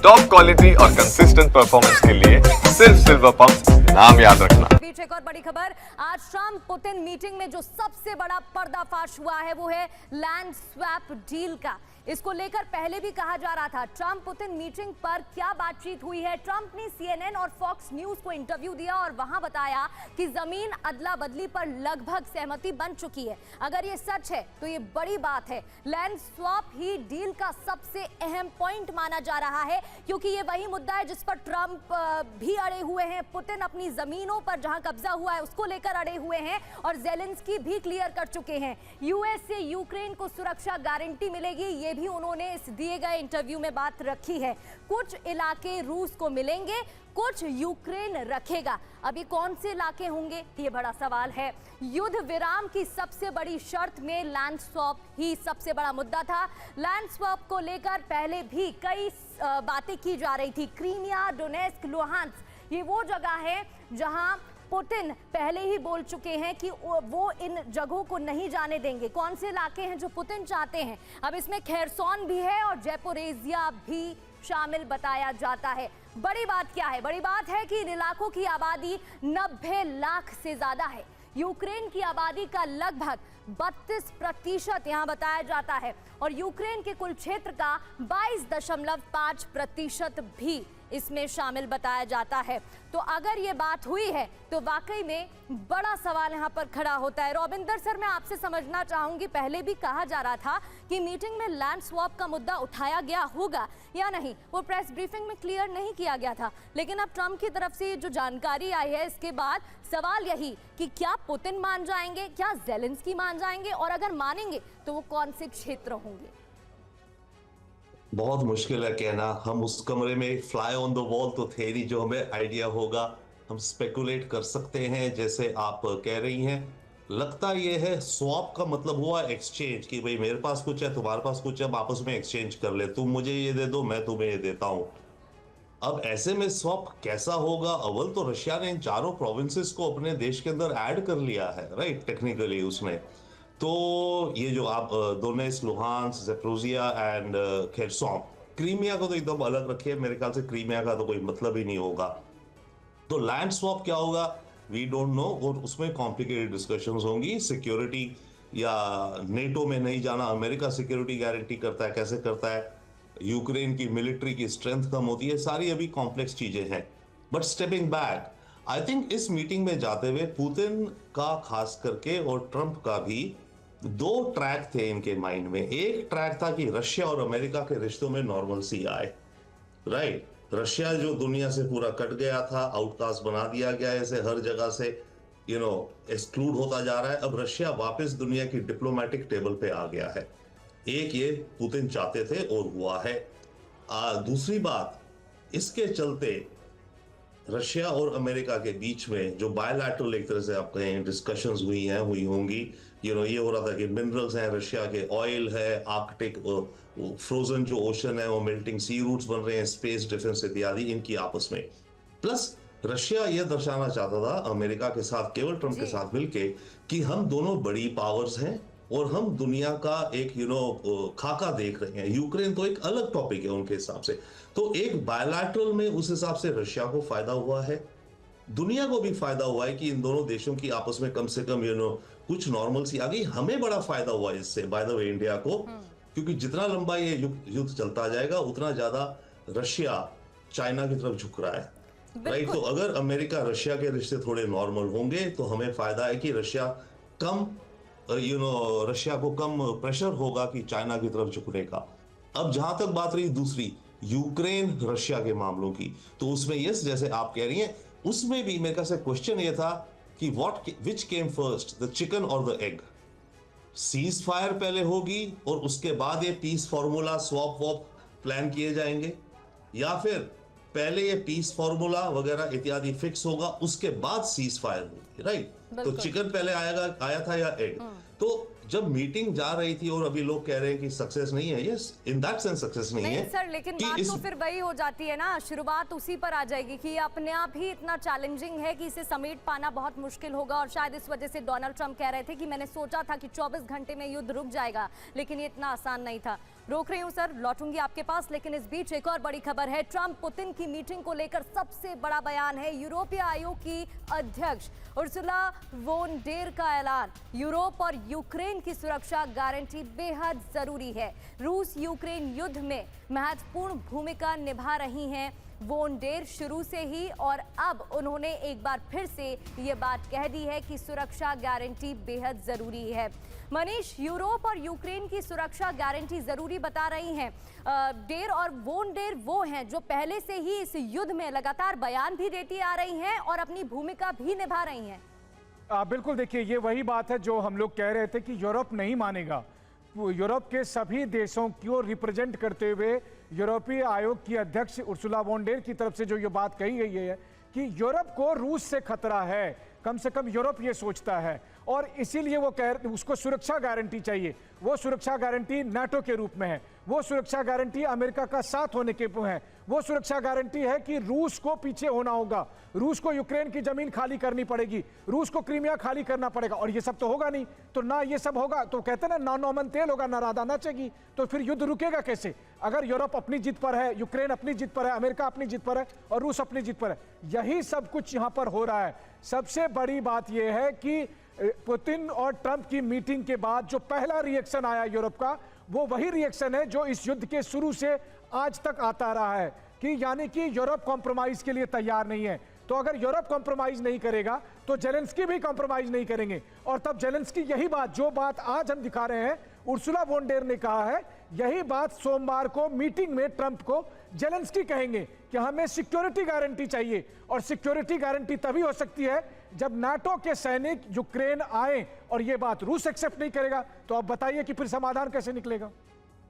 Top quality और consistent performance के लिए सिर्फ सिल्वर पंप नाम याद रखना। बीच एक और बड़ी खबर, आज ट्रंप पुतिन मीटिंग में जो सबसे बड़ा पर्दाफाश हुआ है वो है लैंड स्वैप डील का। इसको लेकर पहले भी कहा जा रहा था ट्रंप पुतिन मीटिंग पर क्या बातचीत हुई है। ट्रंप ने CNN और फॉक्स न्यूज को इंटरव्यू दिया और वहां बताया कि जमीन अदला बदली पर लगभग सहमति बन चुकी है। अगर ये सच है तो ये बड़ी बात है। लैंड स्वैप ही डील का सबसे अहम पॉइंट माना जा रहा है क्योंकि ये वही मुद्दा है जिस पर ट्रंप भी अड़े हुए हैं। पुतिन अपनी जमीनों पर जहां कब्जा हुआ है उसको लेकर अड़े हुए हैं और जेलेंस्की भी क्लियर कर चुके हैं। यूएस से यूक्रेन को सुरक्षा गारंटी मिलेगी, ये भी उन्होंने इस दिए गए इंटरव्यू में बात रखी है। कुछ इलाके रूस को मिलेंगे, कुछ यूक्रेन रखेगा। अभी कौन से इलाके होंगे ये बड़ा सवाल है। युद्ध विराम की सबसे बड़ी शर्त में लैंड स्वैप ही सबसे बड़ा मुद्दा था। लैंड स्वैप को लेकर पहले भी कई बातें की जा रही थी। क्रीमिया, डोनेस्क, लुहांस्क ये वो जगह है जहां पुतिन पहले ही बोल चुके हैं कि वो इन जगहों को नहीं जाने देंगे। कौन से इलाके हैं जो पुतिन चाहते हैं? अब इसमें खेरसोन भी है और जैपोरेजिया भी शामिल बताया जाता है। बड़ी बात क्या है? बड़ी बात है कि इन इलाकों की आबादी 90 लाख से ज्यादा है। यूक्रेन की आबादी का लगभग 32% यहां बताया जाता है और यूक्रेन के कुल क्षेत्र का 22.5% भी इसमें शामिल बताया जाता है। तो अगर ये बात हुई है तो वाकई में बड़ा सवाल यहाँ पर खड़ा होता है। रॉबिंदर सर, मैं आपसे समझना चाहूंगी, पहले भी कहा जा रहा था कि मीटिंग में लैंड स्वैप का मुद्दा उठाया गया होगा या नहीं, वो प्रेस ब्रीफिंग में क्लियर नहीं किया गया था। लेकिन अब ट्रंप की तरफ से जो जानकारी आई है इसके बाद सवाल यही कि क्या पुतिन मान जाएंगे, क्या जेलेंस्की मान जाएंगे, और अगर मानेंगे तो वो कौन से क्षेत्र होंगे? बहुत मुश्किल है कहना। हम उस कमरे में फ्लाई ऑन द वॉल तो थे नहीं जो हमें आइडिया होगा। हम स्पेकुलेट कर सकते हैं जैसे आप कह रही हैं। लगता ये है स्वैप का मतलब हुआ एक्सचेंज कि भाई मेरे पास कुछ है, तुम्हारे पास कुछ है, हम आपस में एक्सचेंज कर ले, तुम मुझे ये दे दो, मैं तुम्हें ये देता हूं। अब ऐसे में स्वैप कैसा होगा? अव्वल तो रशिया ने इन चारों प्रोविंसेस को अपने देश के अंदर ऐड कर लिया है, राइट, टेक्निकली उसमें। तो ये जो आप Donetsk, Luhansk, Zaporizhzhia and Kherson, Crimea को तो एकदम अलग रखिए। मेरे ख्याल से क्रीमिया का तो कोई मतलब ही नहीं होगा। तो लैंड स्वैप क्या होगा वी डोंट नो, और उसमें कॉम्प्लिकेटेड डिस्कशंस होंगी। सिक्योरिटी या नेटो में नहीं जाना, अमेरिका सिक्योरिटी गारंटी करता है, कैसे करता है, यूक्रेन की मिलिट्री की स्ट्रेंथ कम होती है, सारी अभी कॉम्प्लेक्स चीजें हैं। But stepping back, I think इस मीटिंग में जाते हुए पुतिन का खास करके और ट्रंप का भी दो ट्रैक थे इनके माइंड में। एक ट्रैक था कि रशिया और अमेरिका के रिश्तों में नॉर्मलसी आए, राइट। रशिया जो दुनिया से पूरा कट गया था, आउटकास्ट बना दिया गया है, इसे हर जगह से एक्सक्लूड होता जा रहा है। अब रशिया वापस दुनिया की डिप्लोमेटिक टेबल पे आ गया है। एक ये पुतिन चाहते थे और हुआ है। दूसरी बात, इसके चलते रशिया और अमेरिका के बीच में जो बायलैटरल एक तरह से आप कहें डिस्कशंस हुई होंगी। ये हो रहा था कि मिनरल्स हैं, रशिया के ऑयल है, आर्कटिक फ्रोजन जो ओशन है वो मेल्टिंग सी रूट्स बन रहे हैं, स्पेस डिफेंस इत्यादि इनकी आपस में। प्लस रशिया यह दर्शाना चाहता था अमेरिका के साथ, केवल ट्रंप के साथ मिलके, कि हम दोनों बड़ी पावर्स हैं और हम दुनिया का एक खाका देख रहे हैं। यूक्रेन तो एक अलग टॉपिक है उनके हिसाब से। तो एक बायलैटरल में उस हिसाब से रशिया को फायदा हुआ है, दुनिया को भी फायदा हुआ है कि इन दोनों देशों की आपस में कम से कम कुछ नॉर्मलसी आ गई। हमें बड़ा फायदा हुआ इससे, बाय द वे इंडिया को, क्योंकि जितना लंबा ये युद्ध चलता जाएगा उतना ज्यादा रशिया चाइना की तरफ झुक रहा है, राइट। तो अगर अमेरिका रशिया के रिश्ते थोड़े नॉर्मल होंगे तो हमें फायदा है कि रशिया को कम प्रेशर होगा कि चाइना की तरफ झुकने का। अब जहां तक बात रही दूसरी यूक्रेन रशिया के मामलों की, तो उसमें यस, जैसे आप कह रही हैं, उसमें भी मेरे ख्याल से क्वेश्चन ये था कि विच केम फर्स्ट, द चिकन और द एग। सीज फायर पहले होगी और उसके बाद ये पीस फॉर्मूला स्वैप वॉप प्लान किए जाएंगे, या फिर पहले ये पीस फॉर्मूला वगैरह इत्यादि फिक्स होगा, उसके बाद सीज फायर होगी, राइट। तो चिकन पहले आया था या एग? तो जब मीटिंग जा रही थी और अभी लोग कह रहे हैं कि सक्सेस नहीं है, yes, in that sense success नहीं है सर, लेकिन बात तो फिर वही हो जाती है ना, शुरुआत उसी पर आ जाएगी कि अपने आप ही इतना चैलेंजिंग है कि इसे समेट पाना बहुत मुश्किल होगा। और शायद इस वजह से डोनाल्ड ट्रंप कह रहे थे कि मैंने सोचा था कि 24 घंटे में युद्ध रुक जाएगा, लेकिन ये इतना आसान नहीं था। रोक रही हूं सर, लौटूंगी आपके पास, लेकिन इस बीच एक और बड़ी खबर है। ट्रंप पुतिन की मीटिंग को लेकर सबसे बड़ा बयान है यूरोपीय आयोग की अध्यक्ष उर्सुला वोन डेर का ऐलान। यूरोप और यूक्रेन की सुरक्षा गारंटी बेहद जरूरी है। रूस यूक्रेन युद्ध में महत्वपूर्ण भूमिका निभा रही हैं वोन डेर शुरू से ही, और अब उन्होंने एक बार फिर से ये बात कह दी है कि सुरक्षा गारंटी बेहद जरूरी है। मनीष, यूरोप और यूक्रेन की सुरक्षा गारंटी जरूरी बता रही हैं डेर, और वोन डेर वो हैं जो पहले से ही इस युद्ध में लगातार बयान भी देती आ रही हैं और अपनी भूमिका भी निभा रही हैं। बिल्कुल, देखिए ये वही बात है जो हम लोग कह रहे थे कि यूरोप नहीं मानेगा। यूरोप के सभी देशों को रिप्रेजेंट करते हुए यूरोपीय आयोग की अध्यक्ष उर्सुला वोन डेर की तरफ से जो ये बात कही गई है कि यूरोप को रूस से खतरा है, कम से कम यूरोप ये सोचता है, और इसीलिए वो उसको सुरक्षा गारंटी चाहिए। वो सुरक्षा गारंटी नाटो के रूप में है, वो सुरक्षा गारंटी अमेरिका का साथ होने के है, वो सुरक्षा गारंटी है कि रूस को पीछे होना होगा, रूस को यूक्रेन की जमीन खाली करनी पड़ेगी, रूस को क्रीमिया खाली करना पड़ेगा, और ये सब तो होगा नहीं। तो ना ये सब होगा तो कहते हैं ना नौमन तेल होगा ना राधा नाचेगी, तो फिर युद्ध रुकेगा कैसे? अगर यूरोप अपनी जिद पर है, यूक्रेन अपनी जिद पर है, अमेरिका अपनी जिद पर है और रूस अपनी जिद पर है, यही सब कुछ यहाँ पर हो रहा है। सबसे बड़ी बात यह है कि पुतिन और ट्रंप की मीटिंग के बाद जो पहला रिएक्शन आया यूरोप का, वो वही रिएक्शन है जो इस युद्ध के शुरू से आज तक आता रहा है, कि यानी कि यूरोप कॉम्प्रोमाइज के लिए तैयार नहीं है। तो अगर यूरोप कॉम्प्रोमाइज नहीं करेगा तो जेलेंस्की भी कॉम्प्रोमाइज नहीं करेंगे, और तब जेलेंस्की यही बात, जो बात आज हम दिखा रहे हैं उर्सुला वोन डेर ने कहा है, यही बात सोमवार को मीटिंग में ट्रंप को जेलेंस्की कहेंगे कि हमें सिक्योरिटी गारंटी चाहिए। और सिक्योरिटी गारंटी तभी हो सकती है जब नाटो के सैनिक यूक्रेन आए, और ये बात रूस एक्सेप्ट नहीं करेगा। तो अब बताइए कि फिर समाधान कैसे निकलेगा?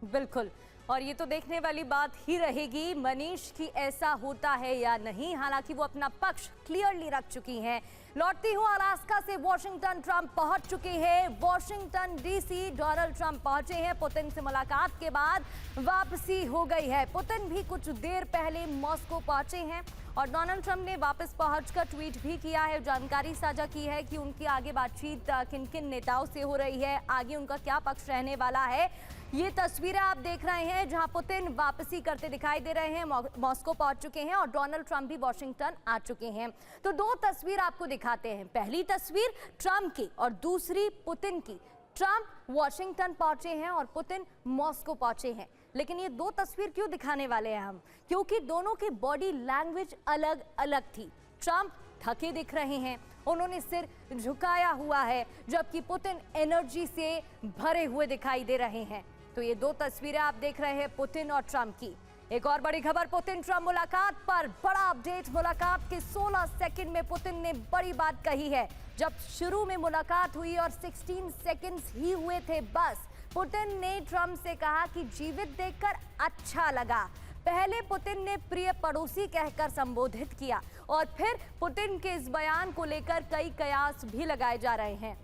बिल्कुल, और ये तो देखने वाली बात ही रहेगी मनीष की ऐसा होता है या नहीं। हालांकि वो अपना पक्ष क्लियरली रख चुकी हैं। लौटती हूँ अलास्का से वॉशिंगटन, ट्रंप पहुंच चुके हैं वॉशिंगटन डीसी। डोनाल्ड ट्रंप पहुंचे हैं, पुतिन से मुलाकात के बाद वापसी हो गई है। पुतिन भी कुछ देर पहले मॉस्को पहुंचे हैं और डोनाल्ड ट्रंप ने वापस पहुंचकर ट्वीट भी किया है, जानकारी साझा की है कि उनकी आगे बातचीत किन किन नेताओं से हो रही है, आगे उनका क्या पक्ष रहने वाला है। ये तस्वीरें आप देख रहे हैं जहां पुतिन वापसी करते दिखाई दे रहे हैं, मॉस्को पहुंच चुके हैं, और डोनाल्ड ट्रंप भी वॉशिंगटन आ चुके हैं। तो दो तस्वीर आपको दिखाते हैं, पहली तस्वीर ट्रंप की और दूसरी पुतिन की। ट्रंप वॉशिंगटन पहुंचे हैं और पुतिन मॉस्को पहुंचे हैं। लेकिन ये दो तस्वीर क्यों दिखाने वाले हैं हम? क्योंकि दोनों की बॉडी लैंग्वेज अलग अलग थी। ट्रंप थके दिख रहे हैं, उन्होंने सिर झुकाया हुआ है, जबकि पुतिन एनर्जी से भरे हुए दिखाई दे रहे हैं। तो ये दो तस्वीरें आप देख रहे हैं पुतिन और ट्रंप की। एक और बड़ी खबर पुतिन ट्रंप मुलाकात पर, बड़ा अपडेट। मुलाकात के 16 सेकंड में पुतिन ने बड़ी बात कही है। जब शुरू में मुलाकात हुई और 16 सेकंड्स ही हुए थे बस, पुतिन ने ट्रंप से कहा कि जीवित देखकर अच्छा लगा। पहले पुतिन ने प्रिय पड़ोसी कहकर संबोधित किया, और फिर पुतिन के इस बयान को लेकर कई कयास भी लगाए जा रहे हैं।